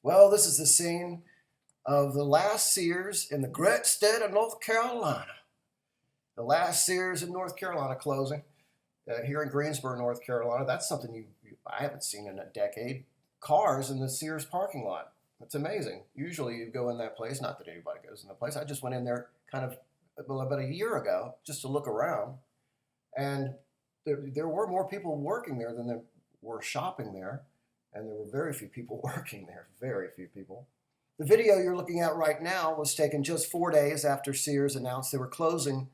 Well, this is the scene of the last Sears in the great state of North Carolina. The last Sears in North Carolina closing here in Greensboro, North Carolina. That's something I haven't seen in a decade. Cars in the Sears parking lot. It's amazing. Usually you go in that place, not that anybody goes in the place. I just went in there kind of about a year ago just to look around. And there were more people working there than there were shopping there. And there were very few people working there, very few people. The video you're looking at right now was taken just 4 days after Sears announced they were closing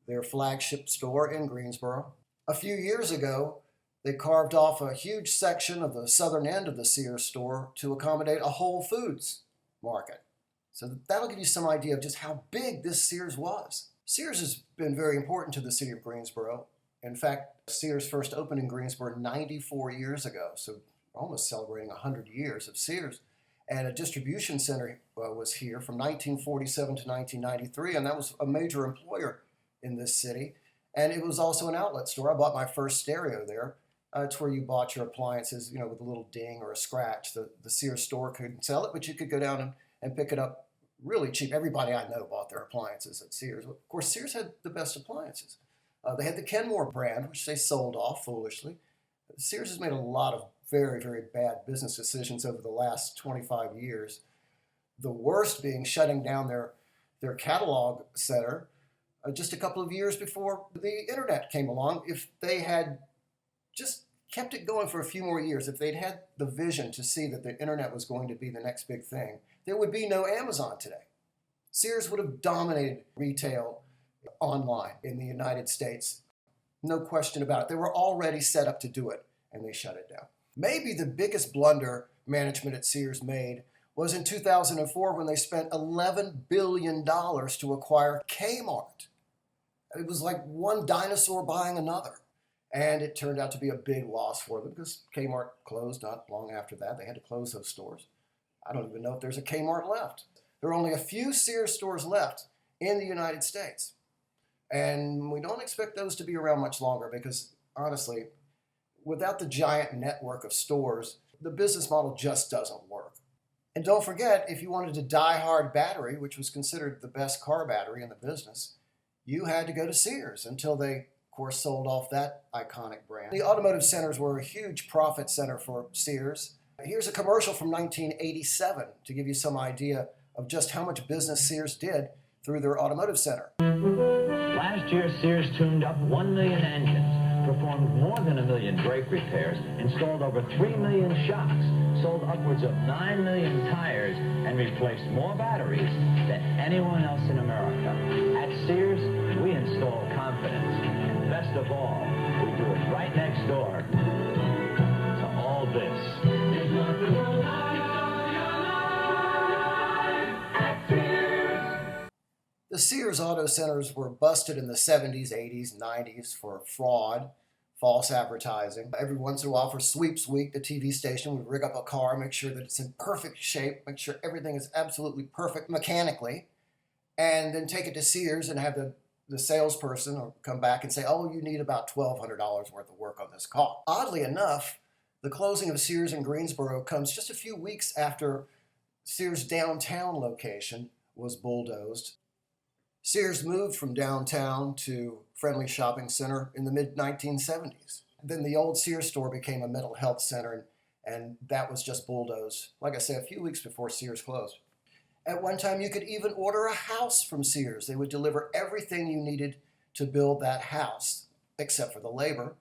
their flagship store in Greensboro. A few years ago, they carved off a huge section of the southern end of the Sears store to accommodate a Whole Foods market. So that'll give you some idea of just how big this Sears was. Sears has been very important to the city of Greensboro. In fact, Sears first opened in Greensboro 94 years ago, so almost celebrating 100 years of Sears. And a distribution center was here from 1947 to 1993, and that was a major employer in this city. And it was also an outlet store. I bought my first stereo there. It's where you bought your appliances, with a little ding or a scratch. The Sears store couldn't sell it, but you could go down and pick it up really cheap. Everybody I know bought their appliances at Sears. Of course, Sears had the best appliances. They had the Kenmore brand, which they sold off foolishly. Sears has made a lot of very, very bad business decisions over the last 25 years. The worst being shutting down their catalog center just a couple of years before the internet came along. If they had just kept it going for a few more years, if they'd had the vision to see that the internet was going to be the next big thing, there would be no Amazon today. Sears would have dominated retail online in the United States. No question about it. They were already set up to do it, and they shut it down. Maybe the biggest blunder management at Sears made was in 2004 when they spent $11 billion to acquire Kmart. It was like one dinosaur buying another. And it turned out to be a big loss for them because Kmart closed not long after that. They had to close those stores. I don't even know if there's a Kmart left. There are only a few Sears stores left in the United States. And we don't expect those to be around much longer because, honestly, without the giant network of stores, the business model just doesn't work. And don't forget, if you wanted a die-hard battery, which was considered the best car battery in the business, you had to go to Sears until they, of course, sold off that iconic brand. The automotive centers were a huge profit center for Sears. Here's a commercial from 1987 to give you some idea of just how much business Sears did through their automotive center. Last year, Sears tuned up 1 million engines, performed more than 1 million brake repairs, installed over 3 million shocks, sold upwards of 9 million tires, and replaced more batteries than anyone else in America. At Sears, we install confidence. And best of all, we do it right next door to all this. The Sears auto centers were busted in the 70s, 80s, 90s for fraud, false advertising. Every once in a while for Sweeps Week, the TV station would rig up a car, make sure that it's in perfect shape, make sure everything is absolutely perfect mechanically, and then take it to Sears and have the salesperson come back and say, oh, you need about $1,200 worth of work on this car. Oddly enough, the closing of Sears in Greensboro comes just a few weeks after Sears' downtown location was bulldozed. Sears moved from downtown to Friendly Shopping Center in the mid-1970s. Then the old Sears store became a mental health center, and that was just bulldozed, like I said, a few weeks before Sears closed. At one time, you could even order a house from Sears. They would deliver everything you needed to build that house, except for the labor.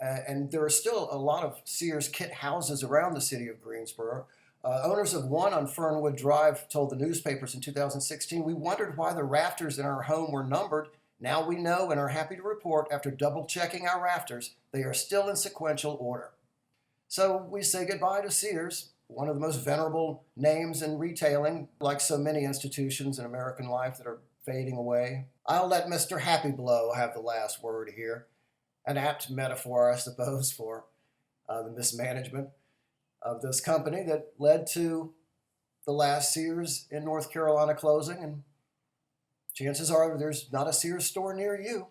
And there are still a lot of Sears kit houses around the city of Greensboro. Owners of one on Fernwood Drive told the newspapers in 2016, we wondered why the rafters in our home were numbered. Now we know and are happy to report, after double-checking our rafters, they are still in sequential order. So we say goodbye to Sears, one of the most venerable names in retailing, like so many institutions in American life that are fading away. I'll let Mr. Happy Blow have the last word here. An apt metaphor, I suppose, for the mismanagement of this company that led to the last Sears in North Carolina closing, and chances are there's not a Sears store near you.